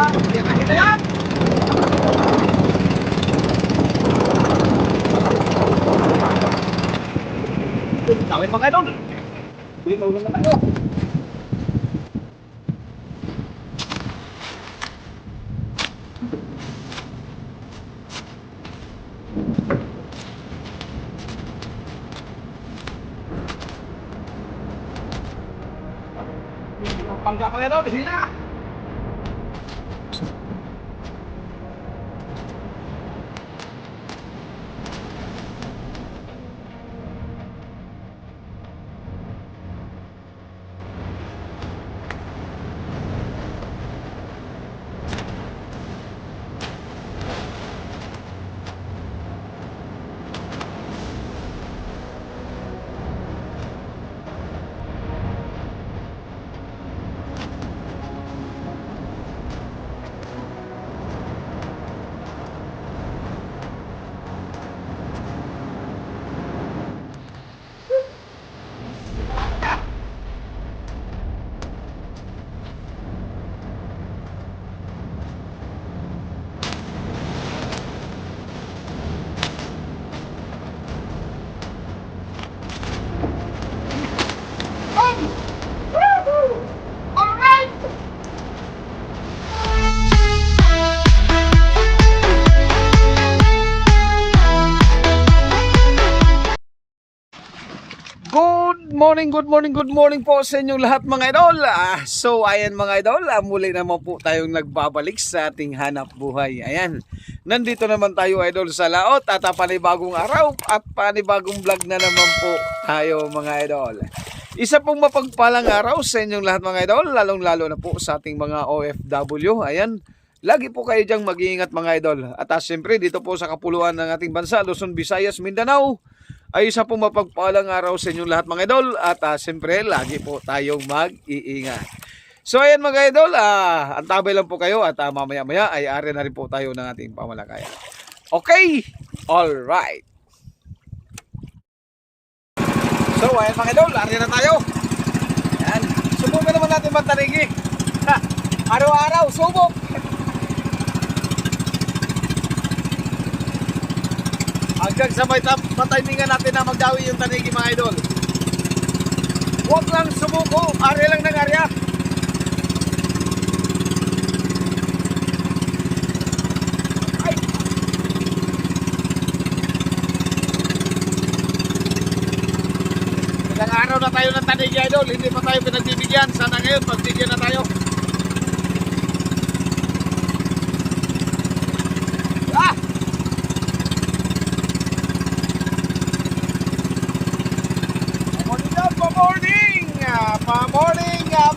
Yan na yan! Tawin mga idol! Uy, maulan na tayo! Pangga mga idol, di na! Good morning po sa inyong lahat mga idol. So ayan mga idol, muli naman po tayong nagbabalik sa ating hanap buhay. Ayan, nandito naman tayo idol sa laot at panibagong araw at panibagong vlog na naman po tayo mga idol. Isa pong mapagpalang araw sa inyong lahat mga idol, lalong lalo na po sa ating mga OFW. Ayan, lagi po kayo dyang mag-iingat mga idol. At siyempre dito po sa kapuluan ng ating bansa, Luzon, Visayas, Mindanao, ay isa pong mapagpalang araw sa inyong lahat mga idol. At siyempre lagi po tayong mag-iingat. So ayan mga idol, antabay lang po kayo at mamaya maya ay ari na rin po tayo ng ating pamalakayan. Okay, alright. So ayan mga idol, ari na tayo. Ayan, subukan naman natin magtarigi. Araw-araw, subok. Hanggang sa matimingan natin na magdawi yung tanigi mga idol. Huwag lang sumuko, ari lang ng arya. Ay! Ilang araw na tayo ng tanigi idol, hindi pa tayo pinagbibigyan. Sana ngayon pagbigyan na tayo.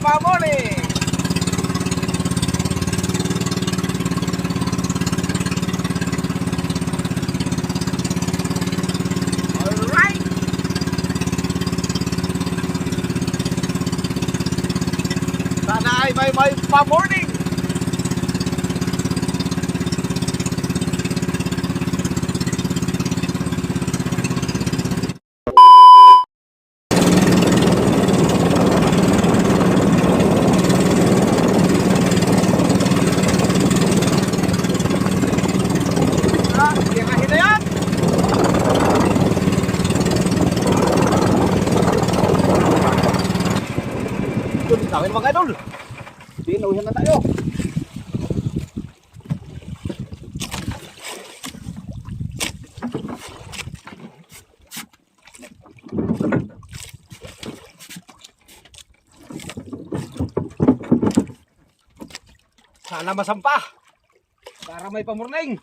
Pa-morning! Alright! Sana ay may pa-morning! Tawin mga idol, pinuhin na tayo. Sana masampa para may pamorning.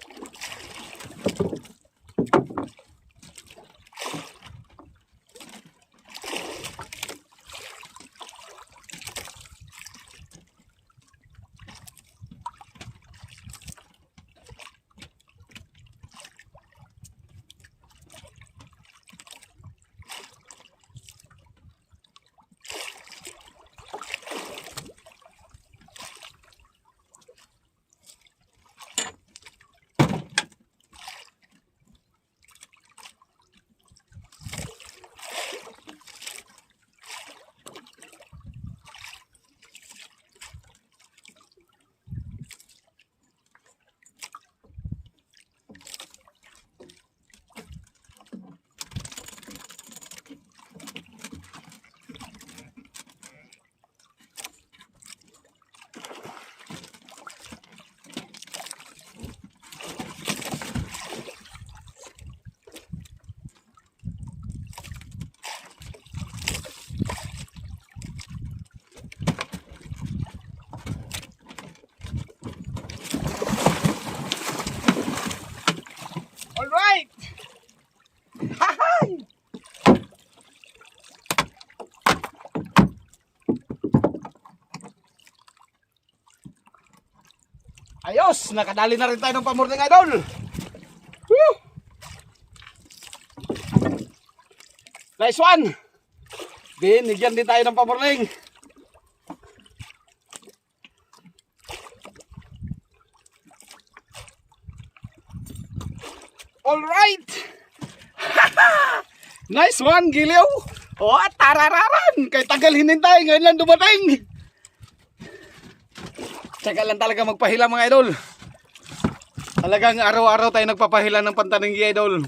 Ayos, nakadali na rin tayo ng pamorning idol. Woo! Nice one. Binigyan din tayo ng pamorning. Alright. Nice one, Giliw. O, tarararan. Kay tagal hinintay, ngayon lang dumating. Tsaka lang talaga magpahila mga idol. Talagang araw-araw tayo nagpapahila ng pantaninggi idol.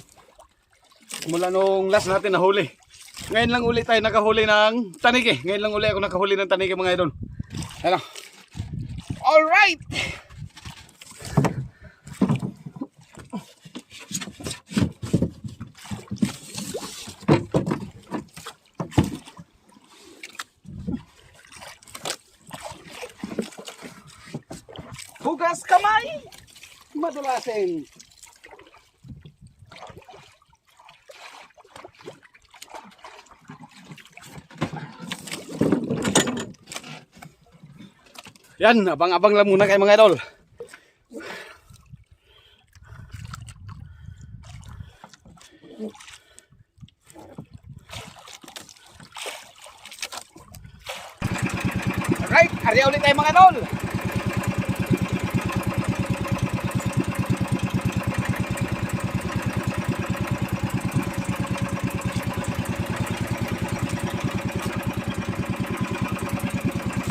Mula nung last natin nahuli. Ngayon lang uli tayo nakahuli ng tanigi. Ngayon lang uli ako nakahuli ng tanigi mga idol. Ano? Alright! Hugas kamay! Madulasin! Yan, abang-abang lang muna kayo mga idol. Alright, area ulit tayo mga idol.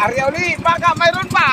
Area ulit, baka mayroon pa.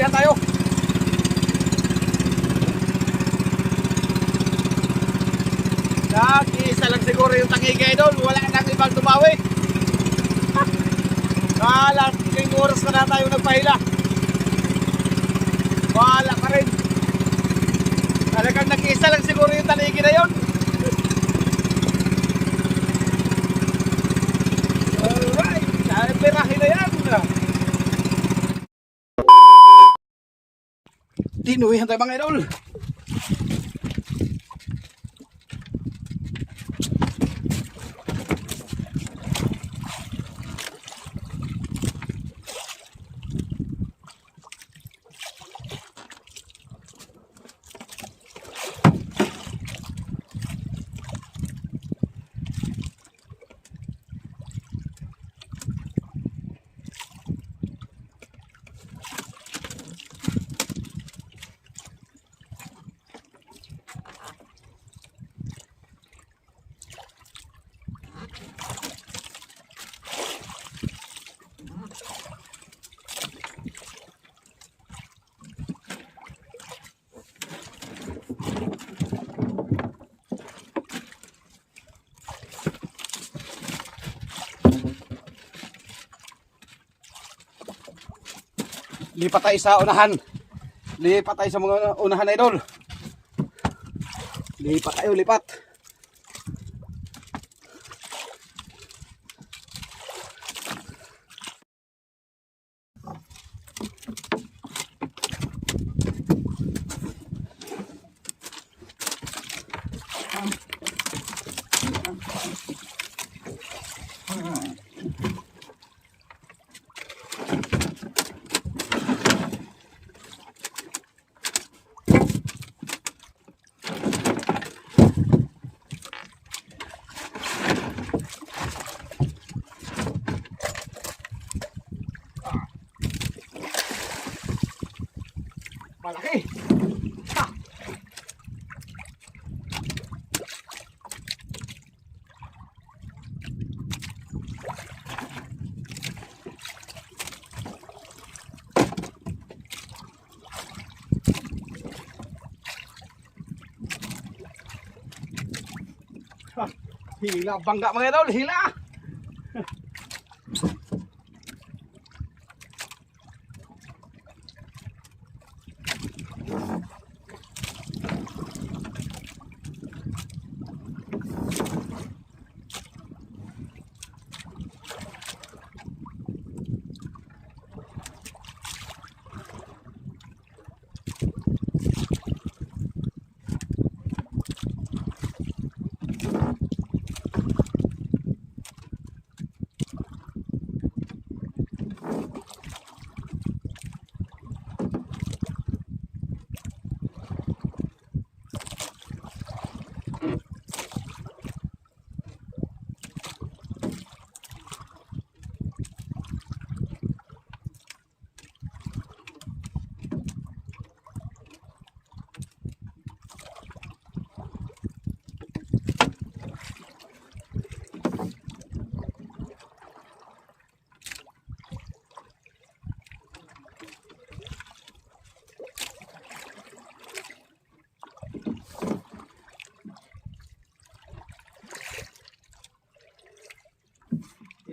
Tayo. Isa lang siguro yung tangigi idol, wala nang ibang tumawi. Ilang oras na tayo nagpahila. Wala pa rin. Talagang nag-isa lang siguro yung tanigi na yun. Alright, perahin na yan. Dinuwihan tayo mga idol. Lipat tayo sa unahan. Lipat tayo sa mga unahan idol. Lipat tayo, lipat. Hila, bangga mga idol, hila.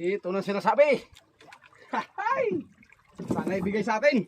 Ito na sinasabi. Hay! Sana ibigay sa atin.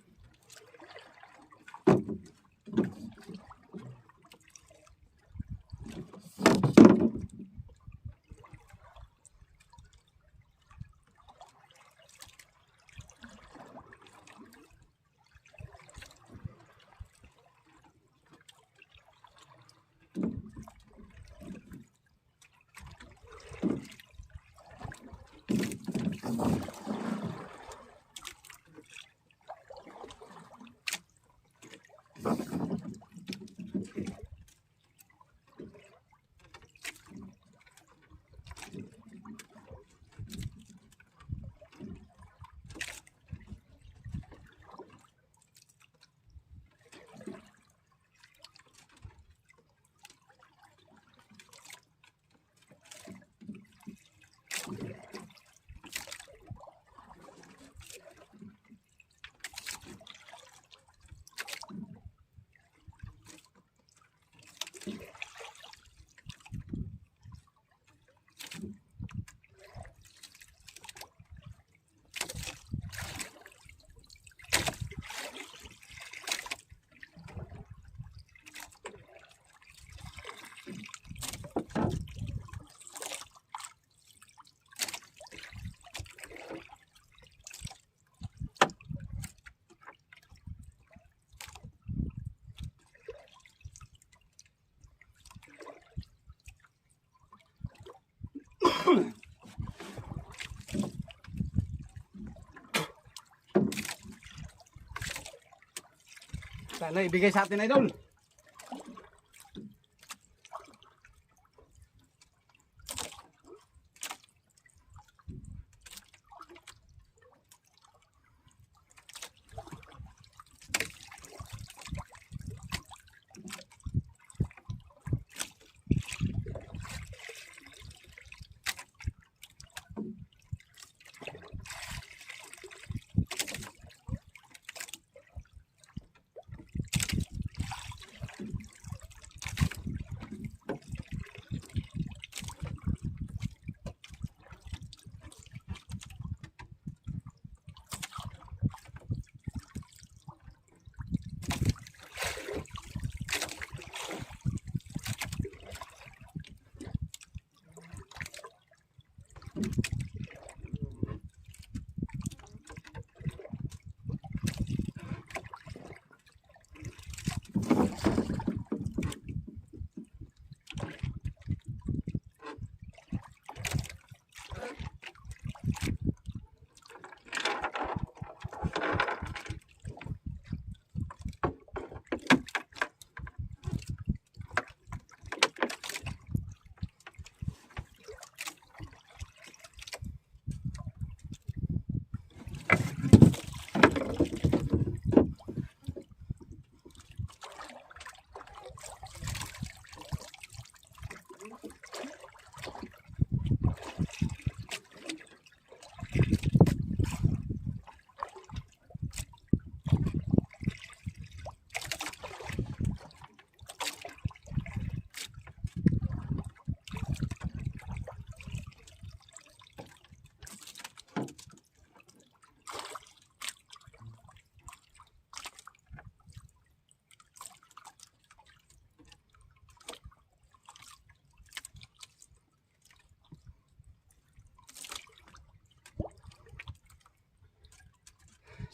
Sana ibigay sa atin, idol.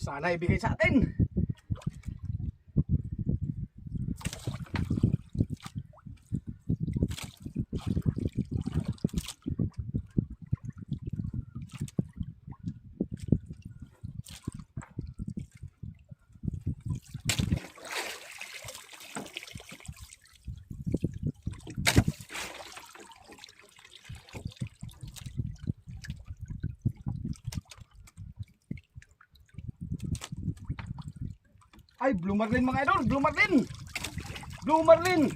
Sana ibigay sa atin. Ay, Blue Marlin mga idol, Blue Marlin. Blue Marlin.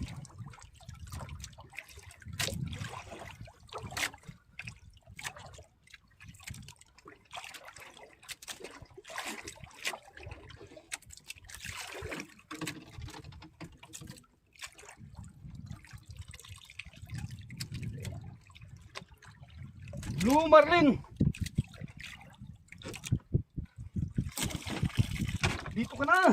Blue Marlin. Dito ka na.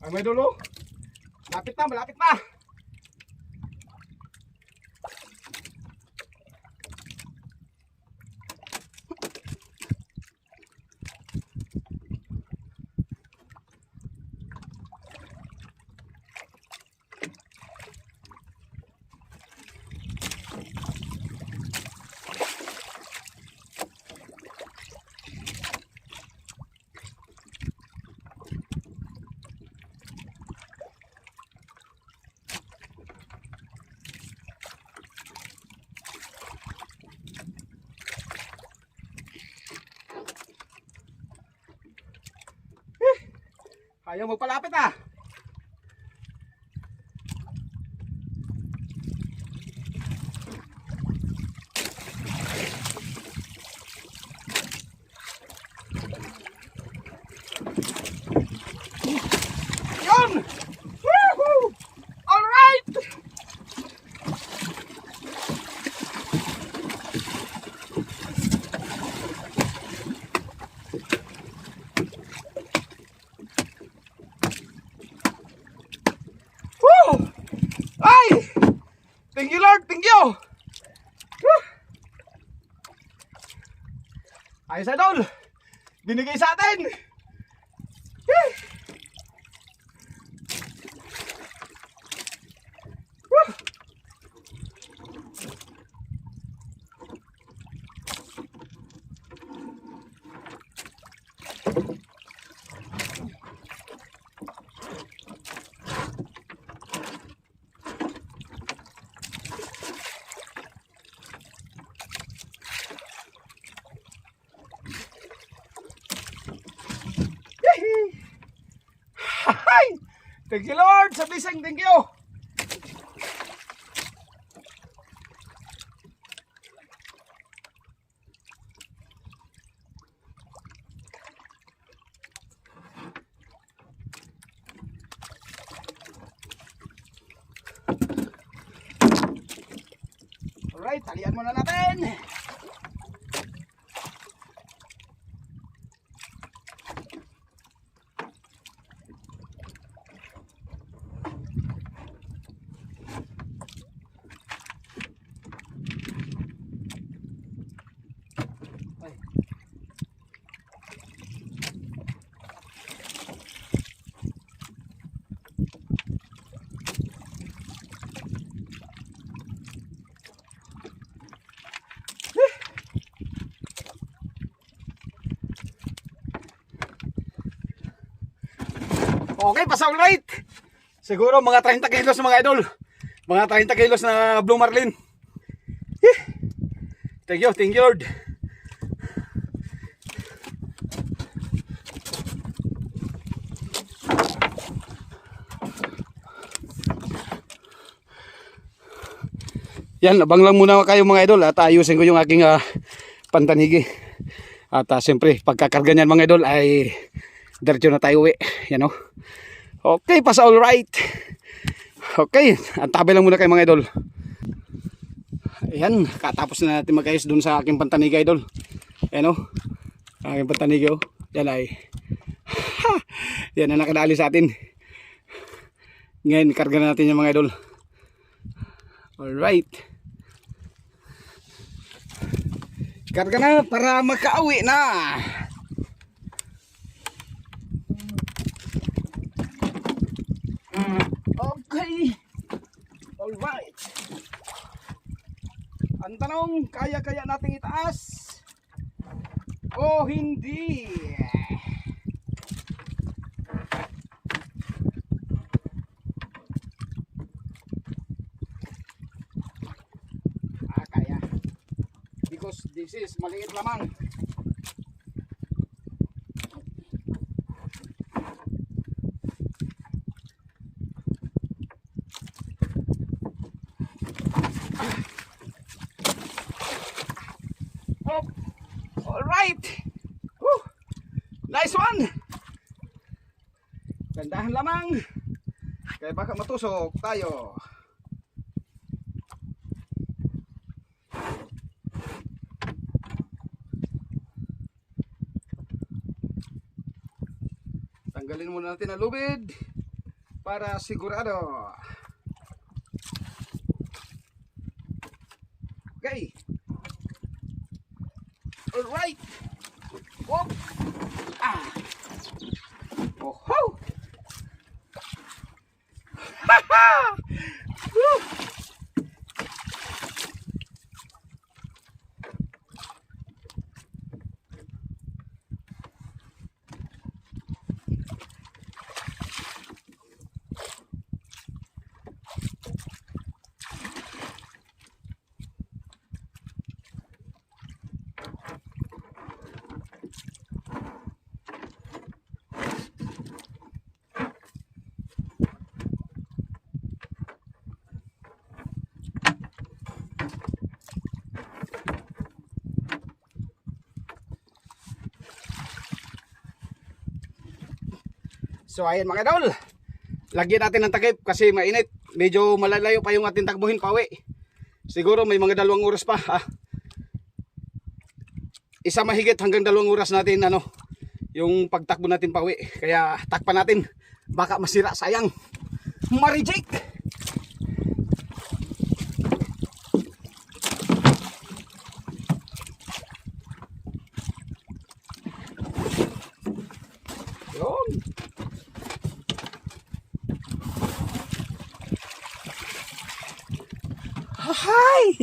Ay, may dulo. Malapit na, malapit na. Ayaw magpalapit ah. Yun! Woohoo! All right! Ay! Thank you Lord, thank you! Woo! Ayos idol! Binigay sa atin! Woo! Woo! Hi! Thank you Lord sa blessing, thank you. Alright, talian muna natin. Okay, pasaw right. Siguro mga 30 kilos mga idol. Mga 30 kilos na Blue Marlin. Thank you Lord. Yan, abang lang muna kayo mga idol at ayusin ko yung aking pantanigi. At siyempre, pagkakarga niyan mga idol ay diretso na tayo uwi. Yan o. Okay, pass all right. Okay, antabay lang muna kayo mga idol. Ayan, katapos na natin magayos dun sa aking pantanigi idol. Ayan o, aking pantanigi o. Yan ay yan na nakadali sa atin. Ngayon, karga na natin yung mga idol. Alright. Karga na para makauwi na. Okay. Alright. Ang tanong, kaya nating itaas o hindi? Kaya. Because this is maliit lamang. Alright. Nice one. Gandahan lamang. Kaya baka matusok tayo. Tanggalin muna natin ang lubid para sigurado. Okay. Alright. Whoop. Oh ho. Ha ha. Woo. So ayan mga idol, lagyan natin ng takip kasi mainit. Medyo malalayo pa yung ating takbuhin pauwi. Siguro may mga 2 oras pa. Isa mahigit hanggang 2 oras natin yung pagtakbo natin pauwi. Kaya takpan natin, baka masira, sayang. Ma-reject. Yun. Hi!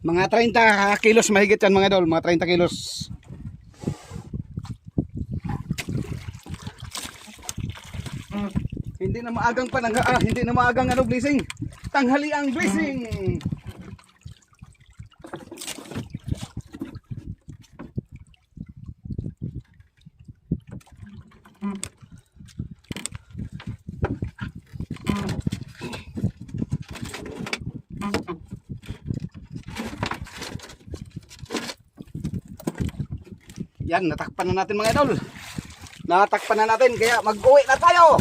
Mga 30 kilos mahigit yan mga idol, mga 30 kilos. Hindi na maagang hindi na maagang blessing. Tanghali ang blessing. Yan, natakpan na natin mga idol. Natakpan na natin, kaya mag-uwi na tayo.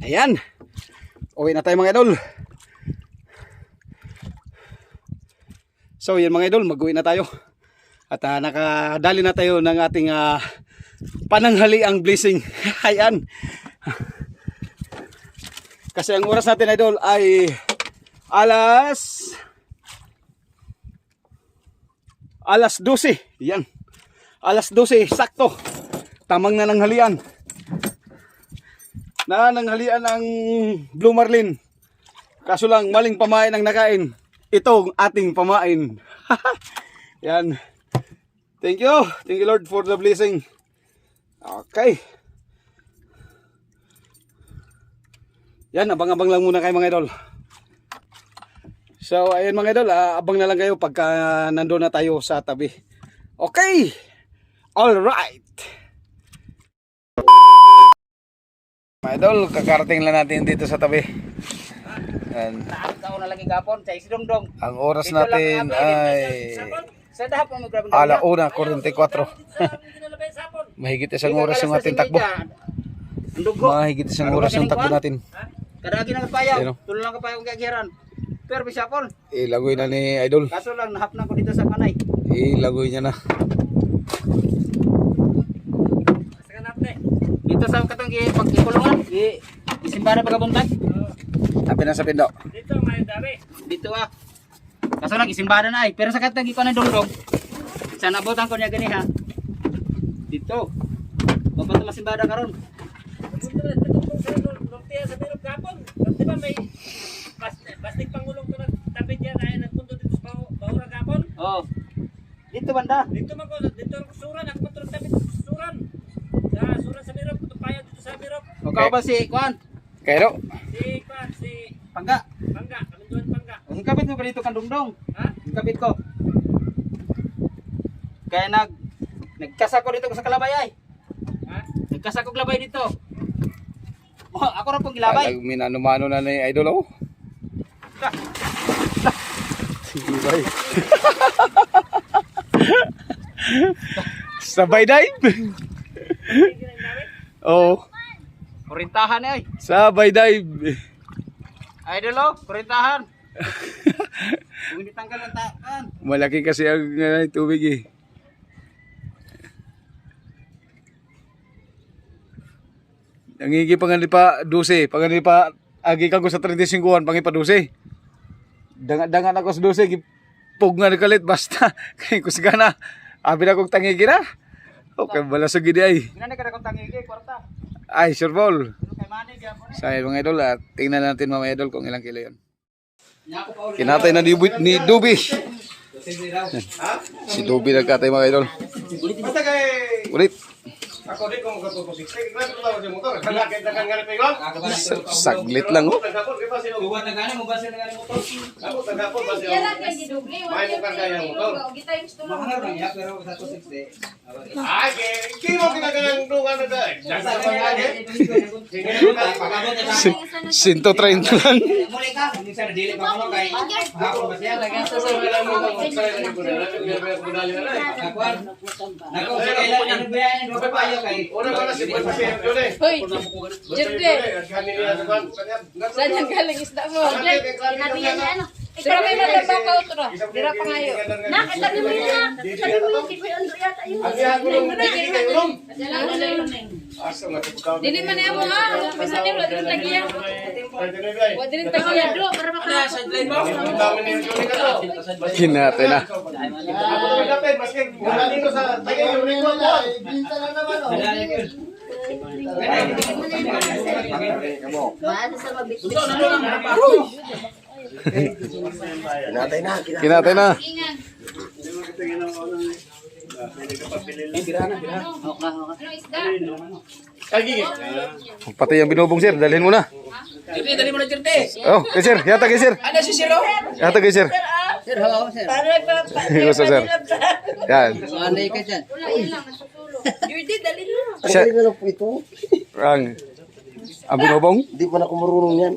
Ayan. Uwi na tayo mga idol. So yan mga idol, mag-uwi na tayo. At nakadali na tayo ng ating pananghaliang blessing. Ayan. Kasi ang oras natin idol ay alas 12. Yan. Alas 12, sakto. Tamang nananghalian. Nananghalian ang Blue Marlin. Kaso lang maling pamain ang nakain. Itong ating pamain. Yan. Thank you. Thank you Lord for the blessing. Okay. Yan, abang-abang lang muna kayo mga idol. So, ayun mga idol, abang na lang kayo pagka nandun na tayo sa tabi. Okay. Alright. Mga idol, kakarating lang natin dito sa tabi. Yan. Ang oras natin ay alauna 44. Mahigit isang oras yung ating takbo. Ang dugo. Mahigit isang oras yung takbo natin. Kadagi na kapayaw. Ayun, oh. Tulo lang kapayaw kong kagiran. Pero bisapol. Ilagoy na ni Idol. Kaso lang nahapnan ko dito sa kanay. Ilagoy niya na. Dito sa katong pagkikulungan. Isimbara pagabuntag. Tapi na sa pindo. Dito may dami. Dito ah. Kaso lang isimbara na ay. Pero sa katong ikaw na dongdong. Sa nabutan ko niya gani ha. Dito. Papunta masimbara karon. Sa Birog Gapon. Di ba may plastic pangulong ko nagtapit yan ay nagpunto dito sa Bahura Gapon? Oh. Dito banda. Dito man ko, dito ako suran, ako matulog tapit suran. Sa suran sa Birog, tutupayan dito sa Birog. O kao ba si Kuan? Kairo. Si Pangga. Pangga, Kalinduan Pangga. Hingkapit mo ka dito kan dongdong. Ha? Hingkapit ko. Kaya nagkasa ko dito sa kalabay ay. Ha? Nagkasa ko labay dito. Oh, ako ra pong gilabay. Minano-mano na ni Idol, oh. Sige, bay. Sabay dive. Oh, Kurintahan ay. sabay dive. Idol oh, kurintahan. Kung hindi tanggal ang taan. Malaki kasi ang tubig eh. Nangingi pangani pa 12, pangani pa agi kang ko sa 35an pangi pa 12. Dangan ako sa 12 gipog nga kalit basta kay kusgana. Abi na kog tangigi na. Okay, bala sa gidi ay. Ginani ka na kung tangigi, kwarta. Ay, sure ball. Ano kay Manny diyan po ni? Sa mga idol at tingnan natin mga idol kung ilang kilo 'yon. Nya ako pa ulit. Kinatay na ni Dubi. Si Dubi nagkatay mga idol. Ulit. Ako di ko magpapasik. Grabe ko sa motor. Kalakit na kang ganit payon. Saglit lang oh. Tagapon kay basi og. Buwan na gani mo ba sila gani motor? Ako tagapon basi Yan og. lang kay Didugli. May mo kang kaya motor. Kita yung gusto mo. Mahal lang ya pero sa 260. Ay, kimo kinagang dungan na dai. Jasa pa nga Sinto 30 lang. Muli ka, hindi sa dili pa mo kay. Hapon ba siya lagi sa Akuan. Nako sa kailan ano ba yan? Ano pa yo kay? Ora ka si basi yun eh. Hoy, Jerde. Kanini na dugan. Saan yung galing isda mo? Kinabihan niya ano. Pero may nagbabaw to na. Dira pa ngayon. Nakita niyo mo yun na. Sabi mo yung kikoy ando yata yun. Ang gihan ko nung nung. Asa nga ikaw. Dili man niya mo ha. Pisa niyo, wala din tagiya. Wala din tagiya. Bro, para makalakas. Ang dami ni Johnny ka to. Kinatay na. Ako to dapat maski wala dito sa tayo yung ring mo. Ba't sa mabit-bit? Kinatay na. Ano isda? Pati yung binubong sir, dalhin mo na. Jerde, dali mo na Jerde. Oh, kay sir, yata kay sir. Ano si Silo? Yata kay sir. Sir, hawa sir. Gusto sir. Yan. Anday ka diyan. Wala yan lang. Nasusulo. Jordi, dali na. Siya, Galing na lang po ito. ang binubong. Hindi pa na ako marunong yan.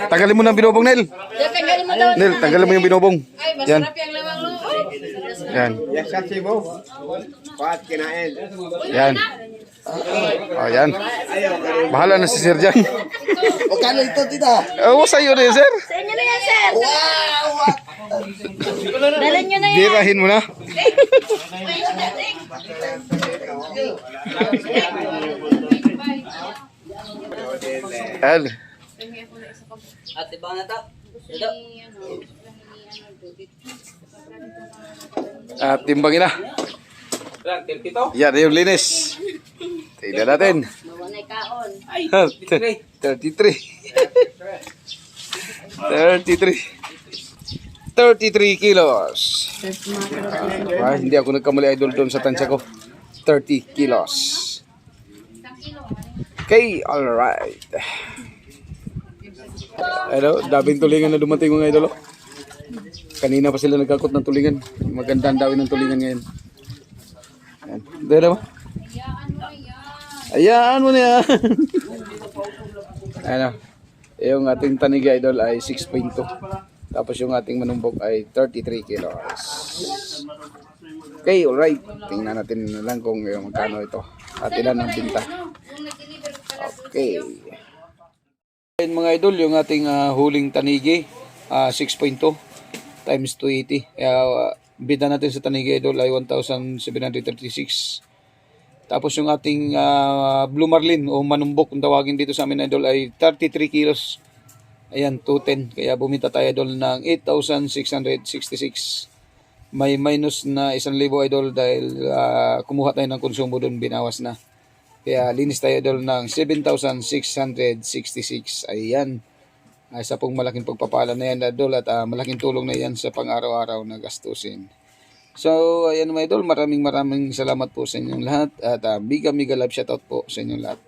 Tanggalin mo na ang binubong, Nel. Tanggalin mo daw. Nel, tanggalin mo yung binubong. Ay, Yan. masarap yung lamang loob. Yan. Yakat si mo. Paat kinain. Yan. Oh, yan. Bahala na si sir dyan. O kano ito, tita? Oh, sa'yo na yun, sir. Sa inyo na yan, sir. Wow! Dalhin nyo na yan. Dirahin mo na. Yan. Ate ba na ta? Ito. At timbangin na. Lang, ito. Yan, yung linis. Tignan natin. Mawanay kaon. 33. 33 kilos. Hindi ako nagkamali idol doon sa tansya ko. 30 kilos. Okay, alright. Ano, daming tulingan na dumating mga idol. Kanina pa sila nagkakot ng tulingan. Maganda ang dawin ng tulingan ngayon. Ayan. Dito ba? Ayan mo na yan. Ano, yung ating tanigi idol ay 6.2. Tapos yung ating manumbok ay 33 kilos. Okay, alright. Tingnan natin na lang kung magkano ito. At ilan ang binta. Kung nag-deliver ka na Okay. Ayan mga idol, yung ating huling tanigi, 6.2 times 280. Kaya bida natin sa tanigi idol ay 1,736. Tapos yung ating Blue Marlin o manumbok kung tawagin dito sa amin idol ay 33 kilos. Ayan, 210. Kaya bumita tayo idol ng 8,666. May minus na 1,000 idol dahil kumuha tayo ng konsumo doon, binawas na. Kaya linis tayo idol ng 7,666. Ayan. Isa pong malaking pagpapala na yan idol at malaking tulong na yan sa pang-araw-araw na gastusin. So, ayan mga idol, maraming salamat po sa inyong lahat at mega love shoutout po sa inyong lahat.